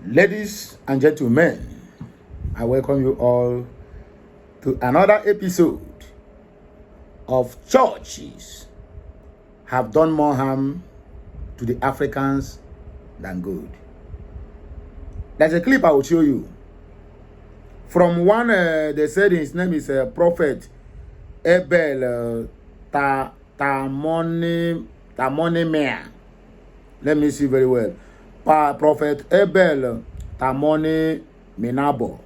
Ladies and gentlemen, I welcome you all to another episode of Churches Have Done More Harm to the Africans than good. There's a clip I will show you from one, they said his name is Prophet Abel Tamonimea. Let me see very well. Prophet Abel Tamoni Minabo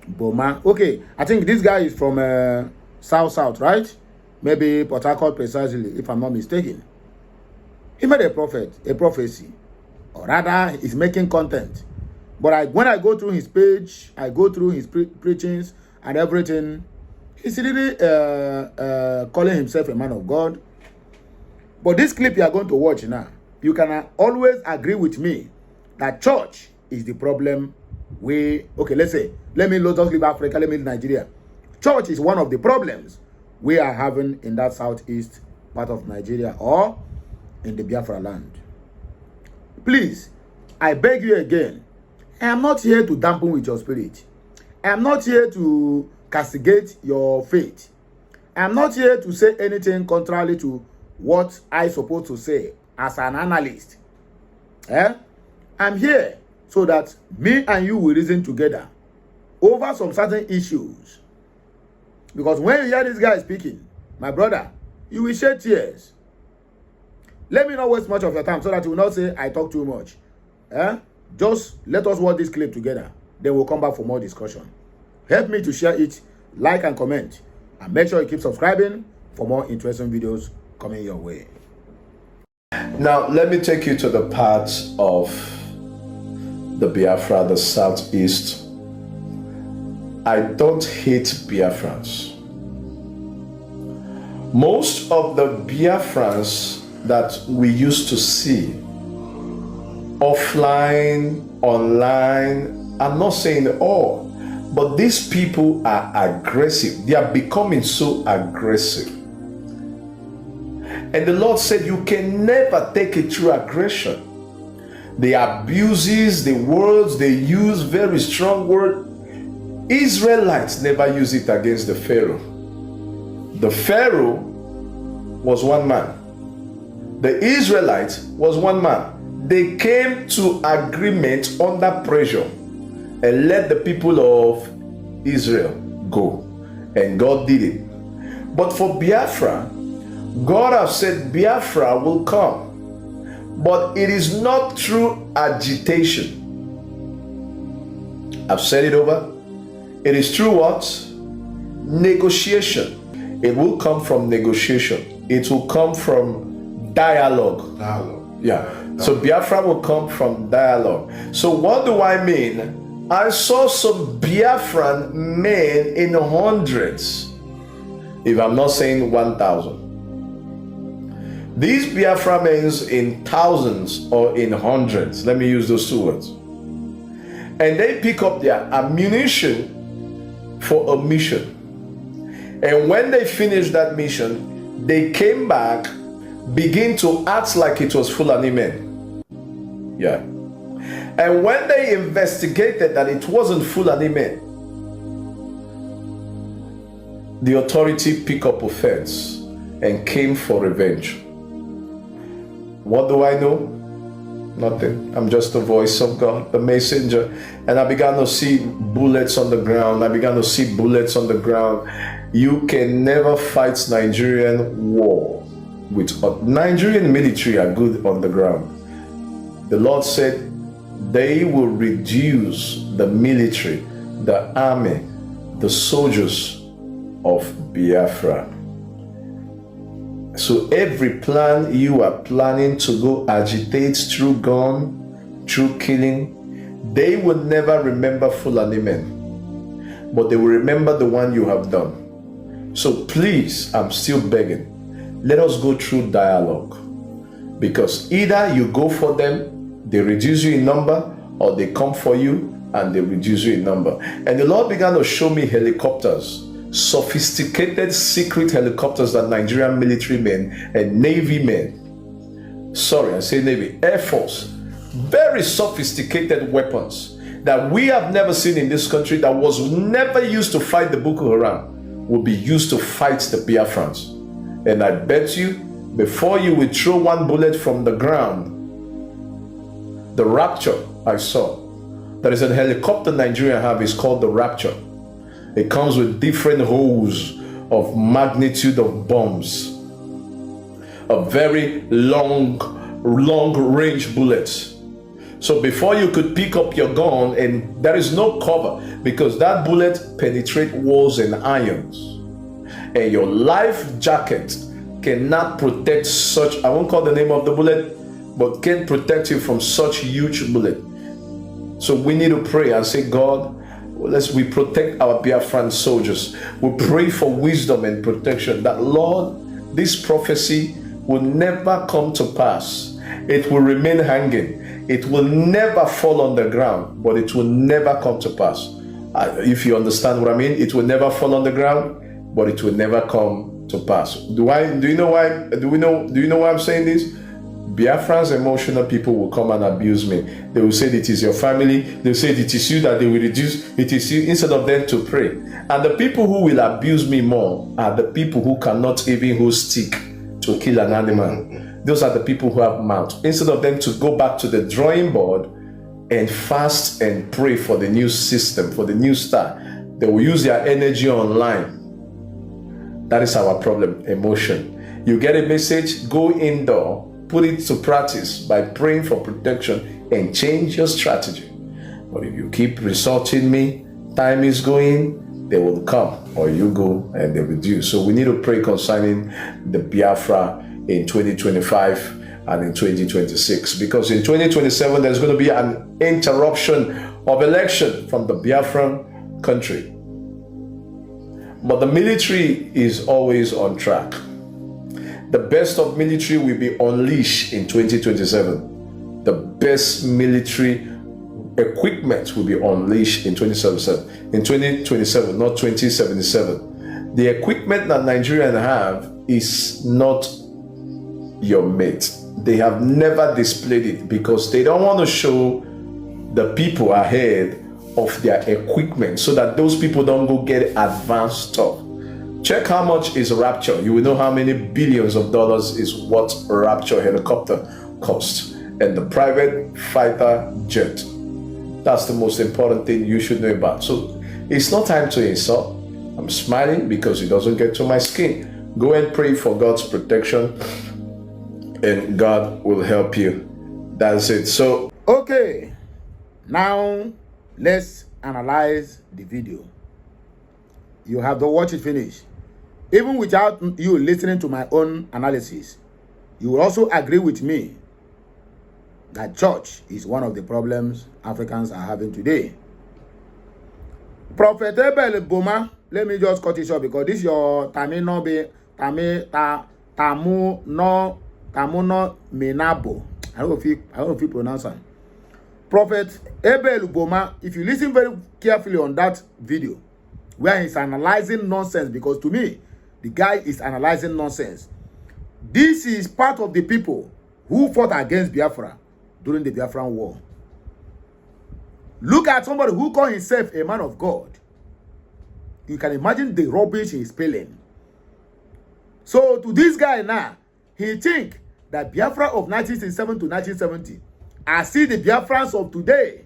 Boma. Okay, I think this guy is from South, right? Maybe Port Harcourt precisely, if I'm not mistaken. He made a prophecy, or rather, he's making content. But when I go through his page, I go through his preachings and everything, he's really calling himself a man of God. But this clip you are going to watch now, you can always agree with me that church is the problem. Okay, let's just leave Africa, let me leave Nigeria. Church is one of the problems we are having in that southeast part of Nigeria or in the Biafraland. Please, I beg you again, I am not here to dampen with your spirit. I am not here to castigate your faith. I am not here to say anything contrary to what I supposed to say as an analyst. I'm here so that me and you will reason together over some certain issues. Because when you hear this guy speaking, my brother, you will shed tears. Let me not waste much of your time so that you will not say I talk too much. Just let us watch this clip together. Then we'll come back for more discussion. Help me to share it, like and comment. And make sure you keep subscribing for more interesting videos coming your way. Now, let me take you to the parts of the Biafra, the southeast. I don't hate Biafrans. Most of the Biafrans that we used to see offline, online, I'm not saying all, but these people are aggressive. They are becoming so aggressive. And the Lord said, you can never take it through aggression. The abuses, the words they use, very strong word. Israelites never use it against the Pharaoh. The Pharaoh was one man. The Israelites was one man. They came to agreement under pressure and let the people of Israel go. And God did it. But for Biafra, God has said Biafra will come. But it is not through agitation. I've said it over. It is through what? Negotiation. It will come from negotiation. It will come from dialogue. Yeah. So Biafra will come from dialogue. So what do I mean? I saw some Biafran men in hundreds, if I'm not saying 1,000. These Biafra men in thousands or in hundreds, let me use those two words. And they pick up their ammunition for a mission. And when they finished that mission, they came back, begin to act like it was Fulani men. Yeah. And when they investigated that it wasn't Fulani men, the authority picked up offense and came for revenge. What do I know? Nothing. I'm just the voice of God, the messenger. And I began to see bullets on the ground. You can never fight Nigerian war with Nigerian military are good on the ground. The Lord said they will reduce the military, the army, the soldiers of Biafra. So every plan you are planning to go agitate through gun, through killing, they will never remember Fulani men, but they will remember the one you have done. So please, I'm still begging, let us go through dialogue, because either you go for them, they reduce you in number, or they come for you and they reduce you in number. And the Lord began to show me helicopters, sophisticated secret helicopters that Nigerian military men and Navy men, sorry, I say Navy, Air Force, very sophisticated weapons. that we have never seen in this country, that was never used to fight the Boko Haram, will be used to fight the Biafrans. And I bet you, before you will throw one bullet from the ground, the Rapture I saw, there is a helicopter Nigeria have, is called the Rapture. It comes with different holes of magnitude of bombs, a very long range bullets. So before you could pick up your gun, and there is no cover, because that bullet penetrates walls and irons, and your life jacket cannot protect such, I won't call the name of the bullet, but can protect you from such huge bullet. So we need to pray and say, God, we protect our Biafran soldiers. We pray for wisdom and protection, that Lord, this prophecy will never come to pass. It will remain hanging. It will never fall on the ground, but it will never come to pass. If you understand what I mean, it will never fall on the ground, but it will never come to pass. Do you know why I'm saying this? Biafran's emotional people will come and abuse me. They will say it is your family. They will say it is you that they will reduce. It is you, instead of them to pray. And the people who will abuse me more are the people who cannot even hold stick to kill an animal. Those are the people who have mouth. Instead of them to go back to the drawing board and fast and pray for the new system, for the new start, they will use their energy online. That is our problem, emotion. You get a message, go indoor, put it to practice by praying for protection and change your strategy. But if you keep resorting me, time is going, they will come, or you go and they will do. So we need to pray concerning the Biafra in 2025 and in 2026, because in 2027 there's going to be an interruption of election from the Biafran country. But the military is always on track. The best of military will be unleashed in 2027. The best military equipment will be unleashed in 2027, not 2077. The equipment that Nigerians have is not your mate. They have never displayed it because they don't want to show the people ahead of their equipment so that those people don't go get advanced stuff. Check how much is Rapture. You will know how many billions of dollars is what a Rapture helicopter costs. And the private fighter jet. That's the most important thing you should know about. So it's not time to insult. I'm smiling because it doesn't get to my skin. Go and pray for God's protection and God will help you. That's it. So, okay. Now, let's analyze the video. You have to watch it finish. Even without you listening to my own analysis, you will also agree with me that church is one of the problems Africans are having today. Prophet Abel Boma, let me just cut it short because this is your tamu no menabo. I don't know if you pronounce it. Prophet Abel Boma, if you listen very carefully on that video, where he's analyzing nonsense, because to me, the guy is analyzing nonsense. This is part of the people who fought against Biafra during the Biafran war. Look at somebody who called himself a man of God. You can imagine the rubbish he's spilling. So to this guy now, he think that Biafra of 1967 to 1970 are still the Biafrans of today.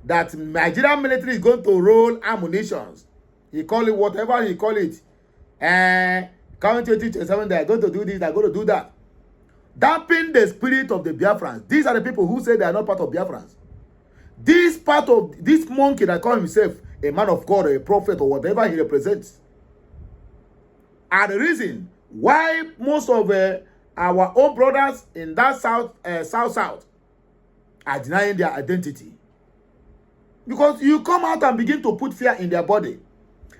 That Nigerian military is going to roll ammunitions. He call it whatever he call it. Coming 2027, they are going to do this, they are going to do that. Dampen the spirit of the Biafrans. These are the people who say they are not part of Biafrans. This part of this monkey that call himself a man of God or a prophet or whatever he represents are the reason why most of our own brothers in that south are denying their identity. Because you come out and begin to put fear in their body,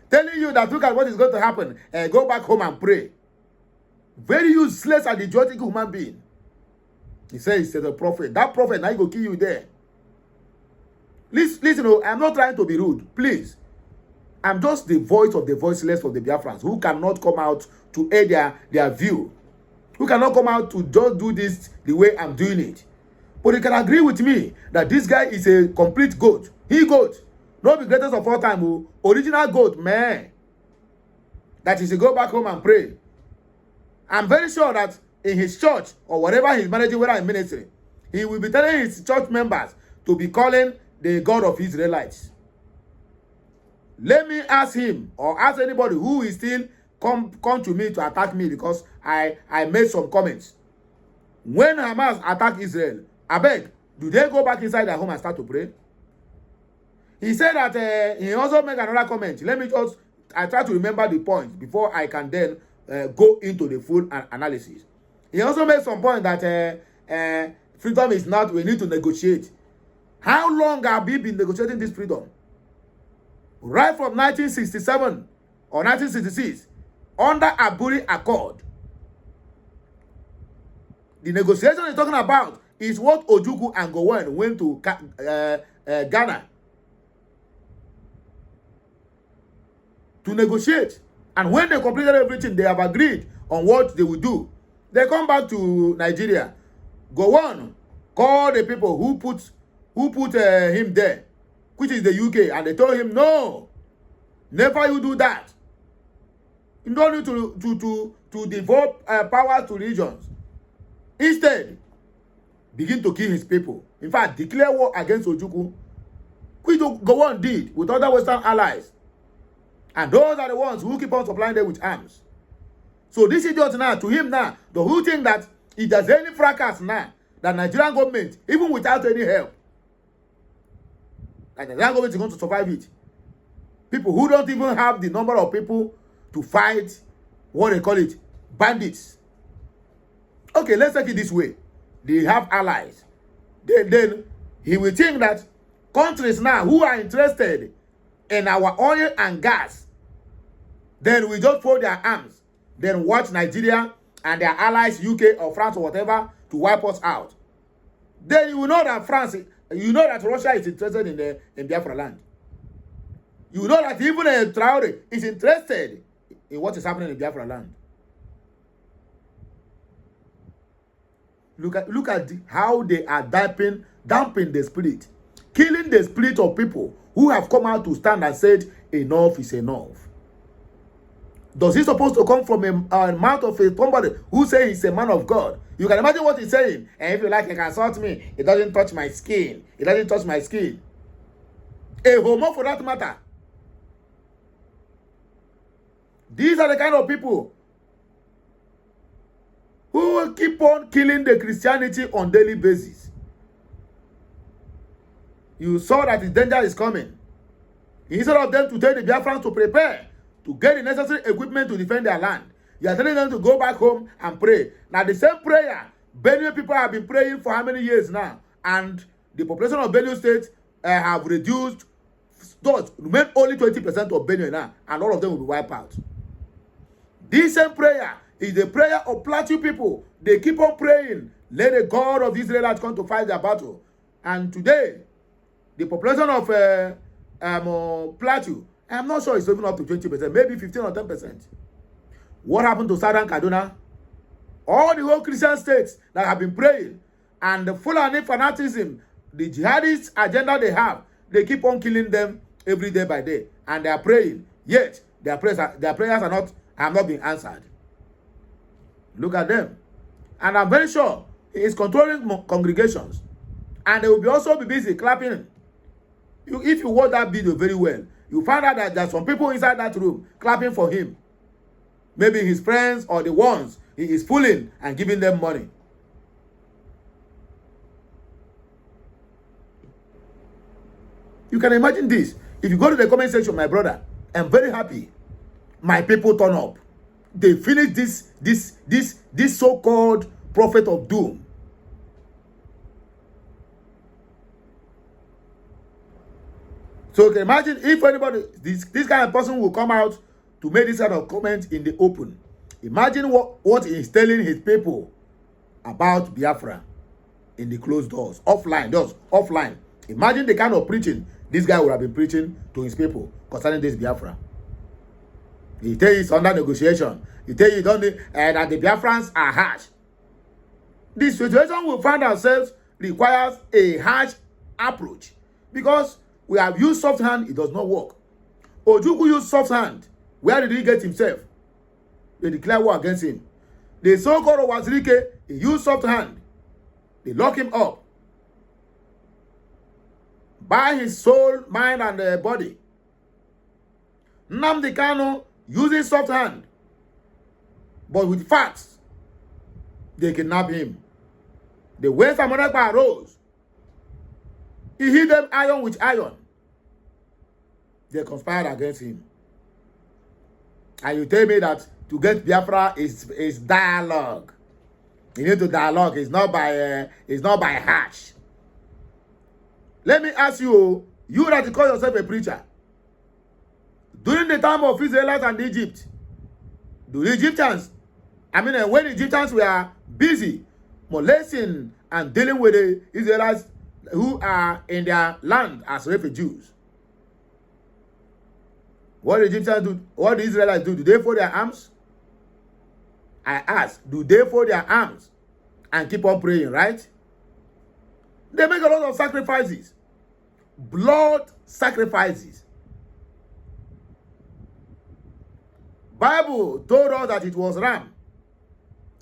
telling you that look at what is going to happen and go back home and pray. Very useless and idiotic human being. He says he's a prophet. That prophet now he will kill you there. Listen, I'm not trying to be rude. Please. I'm just the voice of the voiceless of the Biafrans who cannot come out to aid their view. Who cannot come out to just do this the way I'm doing it. But you can agree with me that this guy is a complete goat. He goat. No be greatest of all time. Oh. Original goat, man. That is to go back home and pray. I'm very sure that in his church or whatever he's managing, whether in ministry, he will be telling his church members to be calling the God of Israelites. Let me ask him or ask anybody who is still come to me to attack me because I made some comments. When Hamas attack Israel, I beg, do they go back inside their home and start to pray? He said that he also made another comment. Let me just, I try to remember the points before I can then go into the full analysis. He also made some point that freedom is not, we need to negotiate. How long have we been negotiating this freedom? Right from 1967 or 1966, under Aburi Accord. The negotiation he's talking about is what Ojukwu and Gowon went to Ghana to negotiate. And when they completed everything, they have agreed on what they will do. They come back to Nigeria. Gowon called the people who put him there, which is the UK, and they told him, no, never you do that. You don't need to devote power to regions. Instead, begin to kill his people. In fact, declare war against Ojukwu, which Gowon did with other Western allies. And those are the ones who keep on supplying them with arms. So this idiot now, to him now, the whole thing that if there's any fracas now, that Nigerian government, even without any help, that Nigerian government is going to survive it. People who don't even have the number of people to fight, what they call it, bandits. Okay, let's take it this way. They have allies. Then he will think that countries now who are interested in our oil and gas, then we just fold their arms, then watch Nigeria and their allies, UK or France or whatever, to wipe us out. Then you will know that Russia is interested in Biafraland. You will know that even Traore is interested in what is happening in Biafraland. Look at how they are damping the spirit, killing the spirit of people who have come out to stand and said, enough is enough. Does he supposed to come from a mouth of somebody who says he's a man of God? You can imagine what he's saying. And if you like, you can insult me. It doesn't touch my skin. It doesn't touch my skin. A homo for that matter. These are the kind of people who will keep on killing the Christianity on daily basis. You saw that the danger is coming. Instead of them to tell the Biafrans to prepare, to get the necessary equipment to defend their land, you are telling them to go back home and pray. Now the same prayer, Benue people have been praying for how many years now? And the population of Benue State have reduced, remain only 20% of Benue now, and all of them will be wiped out. This same prayer is the prayer of Plateau people. They keep on praying, let the God of Israel come to fight their battle. And today, the population of Plateau, I'm not sure it's even up to 20%, maybe 15 or 10%. What happened to Southern Kaduna? All the whole Christian states that have been praying, and the Fulani fanaticism, the jihadist agenda they have, they keep on killing them every day by day. And they are praying, yet their prayers have not been answered. Look at them. And I'm very sure he is controlling congregations. And they will also be busy clapping. If you watch that video very well, you find out that there's some people inside that room clapping for him. Maybe his friends or the ones he is fooling and giving them money. You can imagine this. If you go to the comment section, my brother, I'm very happy. My people turn up. They finish this so-called prophet of doom. So you can imagine if anybody, this kind of person will come out to make this kind of comment in the open. Imagine what he is telling his people about Biafra in the closed doors, offline, just offline. Imagine the kind of preaching this guy would have been preaching to his people concerning this Biafra. He tell you it's under negotiation. He tell you that the Biafrans are harsh. The situation we find ourselves requires a harsh approach, because We have used soft hand, it does not work. Ojukwu used soft hand. Where did he get himself? They declare war against him. The so-called Owazirike, he used soft hand. They lock him up. By his soul, mind, and body. Nnamdi Kanu using soft hand. But with facts, they kidnap him. The West America arose. He hit them iron with iron. They conspired against him. And you tell me that to get Biafra is dialogue. You need to dialogue. It's not by harsh. Let me ask you, you that you call yourself a preacher, during the time of Israelites and Egypt, when the Egyptians were busy molesting and dealing with the Israelites who are in their land as refugees, what the Egyptians do, what the Israelites do they fold their arms? I ask, do they fold their arms and keep on praying, right? They make a lot of sacrifices. Blood sacrifices. Bible told us that it was ram.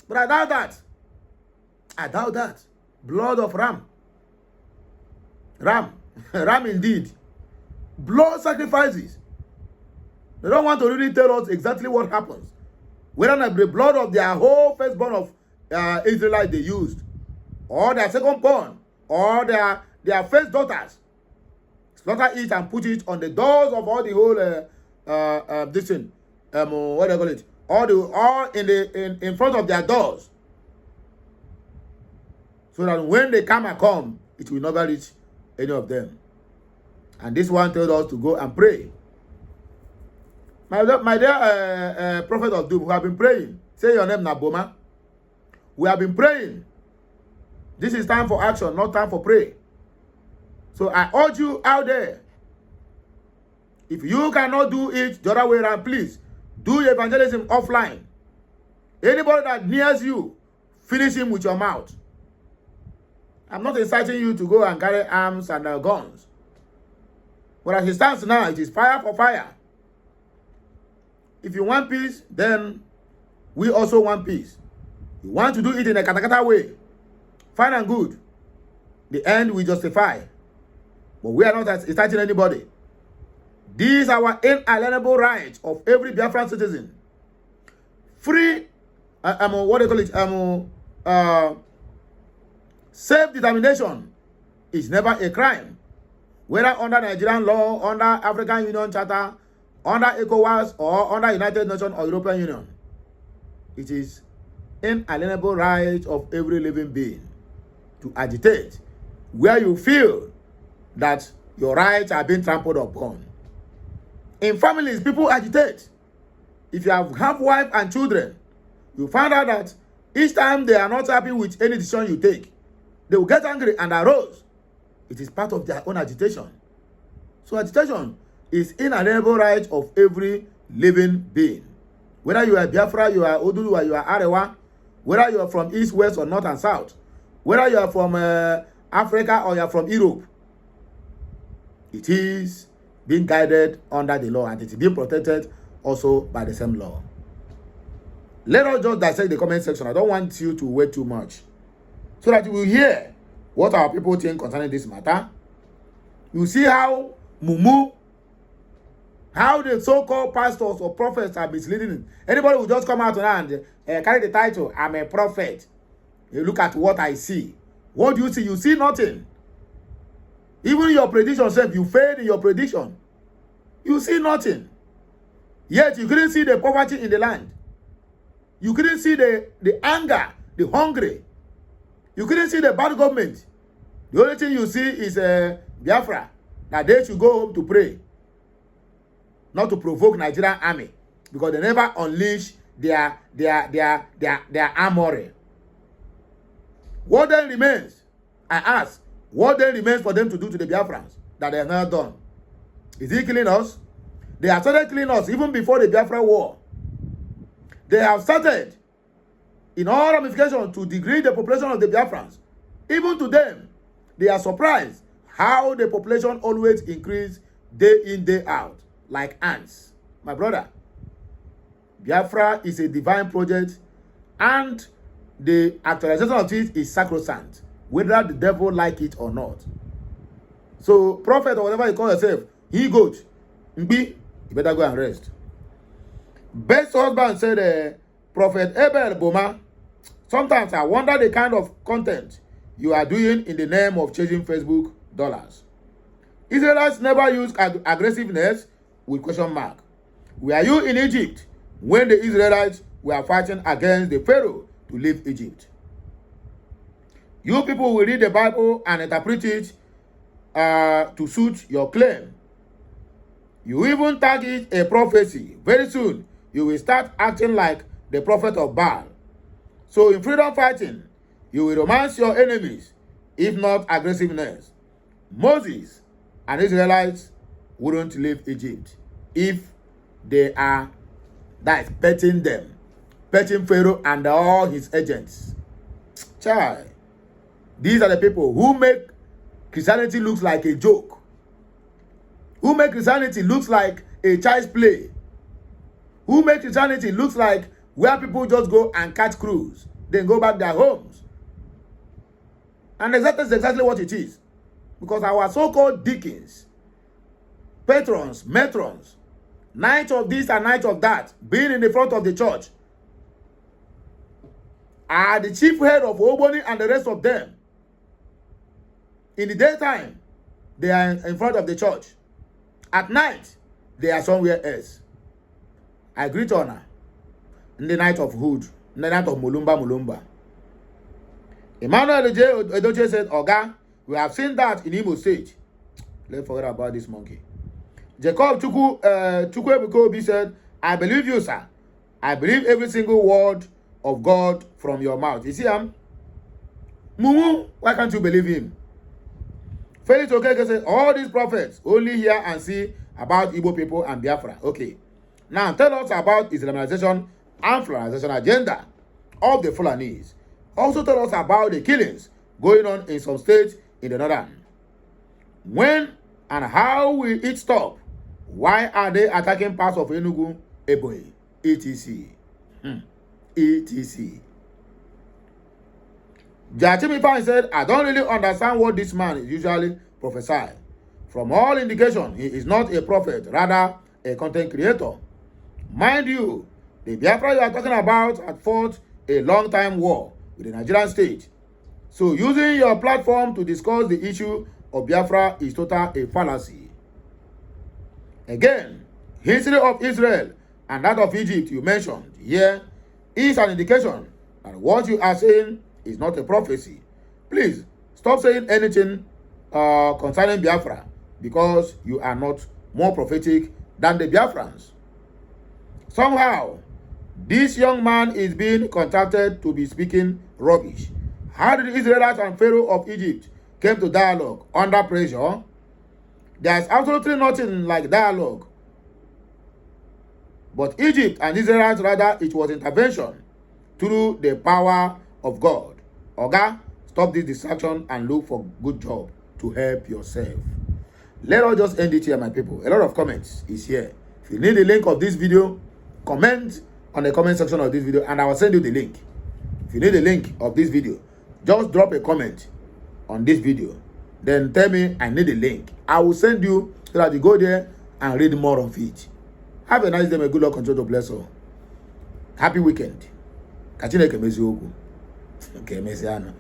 But I doubt that. I doubt that. Blood of ram. Ram. Ram indeed. Blood sacrifices. They don't want to really tell us exactly what happens. Whether the blood of their whole firstborn of Israelites they used, or their secondborn, or their first daughters, slaughter it and put it on the doors of all the whole this thing, what do you call it? All in front of their doors, so that when they come, it will never reach any of them. And this one told us to go and pray. My dear prophet of doom, we have been praying. Say your name now, Boma. We have been praying. This is time for action, not time for pray. So I urge you out there, if you cannot do it the other way around, please do evangelism offline. Anybody that nears you, finish him with your mouth. I'm not inciting you to go and carry arms and guns. But as it stands now, it is fire for fire. If you want peace, then we also want peace. You want to do it in a katakata way, fine and good. The end we justify. But we are not inciting anybody. This is our inalienable right of every Biafran citizen. Free, what do you call it? Self-determination is never a crime. Whether under Nigerian law, under African Union Charter, under ECOWAS, or under United Nations or European Union. It is inalienable right of every living being to agitate where you feel that your rights are being trampled upon. In families, people agitate. If you have wife and children, you find out that each time they are not happy with any decision you take, they will get angry and arouse. It is part of their own agitation. So agitation is inalienable right of every living being. Whether you are Biafra, you are Oduduwa, you are Arewa, whether you are from East, West, or North and South, whether you are from Africa or you are from Europe, it is being guided under the law and it is being protected also by the same law. Let us just dissect the comment section. I don't want you to wait too much, so that you will hear what our people think concerning this matter. You see how how the so-called pastors or prophets are misleading. Anybody will just come out and carry the title, I'm a prophet. You look at what I see. What do you see? You see nothing. Even your prediction self, you failed in your prediction. You see nothing. Yet you couldn't see the poverty in the land. You couldn't see the anger, the hungry. You couldn't see the bad government. The only thing you see is Biafra, that they should go home to pray, not to provoke Nigerian army, because they never unleash their armory. What then remains? I ask, what then remains for them to do to the Biafrans that they have not done? Is he killing us? They have started killing us even before the Biafra war. They have started in all ramifications to degrade the population of the Biafrans. Even to them, they are surprised how the population always increase day in, day out, like ants. My brother, Biafra is a divine project, and the actualization of it is sacrosanct, whether the devil like it or not. So, prophet or whatever you call yourself, he goat, Mbi, you better go and rest. Best husband said, Prophet Abel, Boma, sometimes I wonder the kind of content you are doing in the name of chasing Facebook dollars. Israelites never use aggressiveness with question mark. Were you in Egypt when the Israelites were fighting against the Pharaoh to leave Egypt? You people will read the Bible and interpret it to suit your claim. You even tag it a prophecy. Very soon, you will start acting like the prophet of Baal. So in freedom fighting, you will romance your enemies, if not aggressiveness. Moses and Israelites wouldn't leave Egypt if they are petting them, petting Pharaoh and all his agents. Child, these are the people who make Christianity looks like a joke, who make Christianity looks like a child's play, who make Christianity looks like where people just go and catch cruise, then go back their homes. And that's exactly what it is. Because our so-called deacons, patrons, matrons, night of this and night of that, being in the front of the church, are the chief head of Oboni and the rest of them. In the daytime, they are in front of the church. At night, they are somewhere else. I greet honor in the night of Hood, in the night of Mulumba. Emmanuel Edoche said, Oga, we have seen that in Imo State. Let's forget about this monkey. Jacob Chukwebukobi said, I believe you, sir. I believe every single word of God from your mouth. You see him? Mumu, why can't you believe him? Felix Okeke said, all these prophets only hear and see about Igbo people and Biafra. Okay. Now tell us about Islamization and Fulanization agenda of the Fulanis. Also tell us about the killings going on in some states in the northern. When and how will it stop? Why are they attacking parts of Enugu, Ebonyi, etc.? etc. Jachimi Fan said, I don't really understand what this man is usually prophesying. From all indication, he is not a prophet, rather a content creator. Mind you, the Biafra you are talking about had fought a long-time war with the Nigerian state. So using your platform to discuss the issue of Biafra is total a fallacy. Again, history of Israel and that of Egypt you mentioned here is an indication that what you are saying is not a prophecy. Please stop saying anything concerning Biafra because you are not more prophetic than the Biafrans. Somehow, this young man is being contacted to be speaking rubbish. How did the Israelites and Pharaoh of Egypt came to dialogue under pressure? There is absolutely nothing like dialogue. But Egypt and Israelites, rather, it was intervention through the power of God. Oga, stop this distraction and look for good job to help yourself. Let us just end it here, my people. A lot of comments is here. If you need the link of this video, comment on the comment section of this video and I will send you the link. If you need the link of this video, just drop a comment on this video. Then tell me I need the link. I will send you so that you go there and read more of it. Have a nice day. May good luck continue to bless you. Happy weekend. Kachineke mezi ogu. Okay, mezi ano.